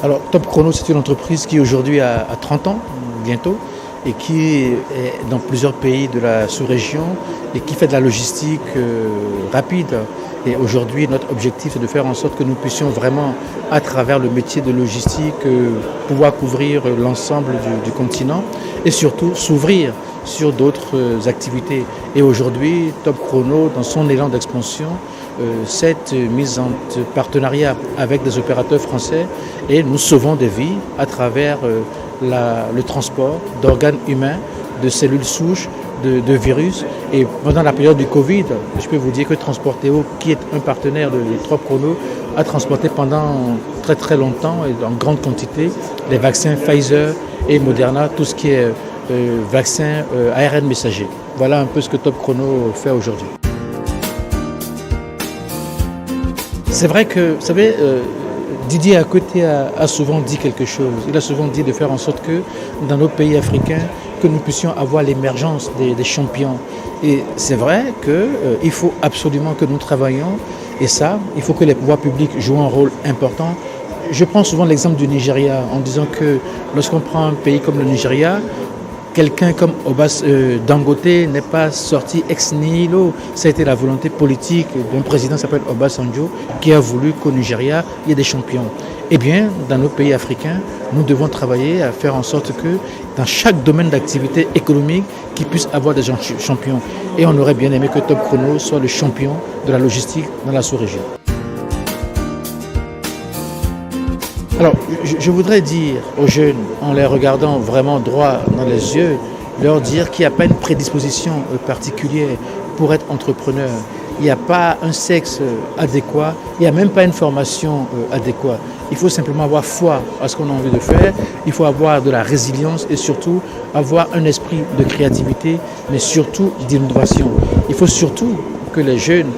Alors, Top Chrono, c'est une entreprise qui aujourd'hui a 30 ans, bientôt, et qui est dans plusieurs pays de la sous-région et qui fait de la logistique rapide. Et aujourd'hui, notre objectif, c'est de faire en sorte que nous puissions vraiment, à travers le métier de logistique, pouvoir couvrir l'ensemble du continent et surtout s'ouvrir sur d'autres activités. Et aujourd'hui, Top Chrono, dans son élan d'expansion, cette mise en partenariat avec des opérateurs français et nous sauvons des vies à travers le transport d'organes humains, de cellules souches, de virus. Et pendant la période du Covid, je peux vous dire que Transporteo, qui est un partenaire de Top Chrono, a transporté pendant très très longtemps et en grande quantité les vaccins Pfizer et Moderna, tout ce qui est vaccin ARN messager. Voilà un peu ce que Top Chrono fait aujourd'hui. C'est vrai que, vous savez, Didier à côté a souvent dit quelque chose. Il a souvent dit de faire en sorte que dans nos pays africains, que nous puissions avoir l'émergence des champions. Et c'est vrai qu'il faut absolument que nous travaillions. Et ça, il faut que les pouvoirs publics jouent un rôle important. Je prends souvent l'exemple du Nigeria en disant que lorsqu'on prend un pays comme le Nigeria, quelqu'un comme Dangote n'est pas sorti ex nihilo. Ça a été la volonté politique d'un président qui s'appelle Obasanjo qui a voulu qu'au Nigeria, il y ait des champions. Eh bien, dans nos pays africains, nous devons travailler à faire en sorte que dans chaque domaine d'activité économique, qu'ils puissent avoir des champions. Et on aurait bien aimé que Top Chrono soit le champion de la logistique dans la sous-région. Alors, je voudrais dire aux jeunes, en les regardant vraiment droit dans les yeux, leur dire qu'il n'y a pas une prédisposition particulière pour être entrepreneur. Il n'y a pas un sexe adéquat, il n'y a même pas une formation adéquate. Il faut simplement avoir foi à ce qu'on a envie de faire, il faut avoir de la résilience et surtout avoir un esprit de créativité, mais surtout d'innovation. Il faut surtout que les jeunes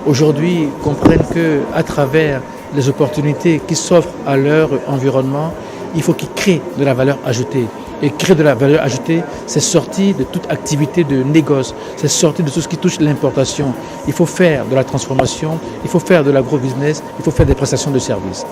aujourd'hui comprennent qu'à travers les opportunités qui s'offrent à leur environnement, il faut qu'ils créent de la valeur ajoutée. Et créer de la valeur ajoutée, c'est sortir de toute activité de négoce, c'est sortir de tout ce qui touche l'importation. Il faut faire de la transformation, il faut faire de l'agro-business, il faut faire des prestations de services.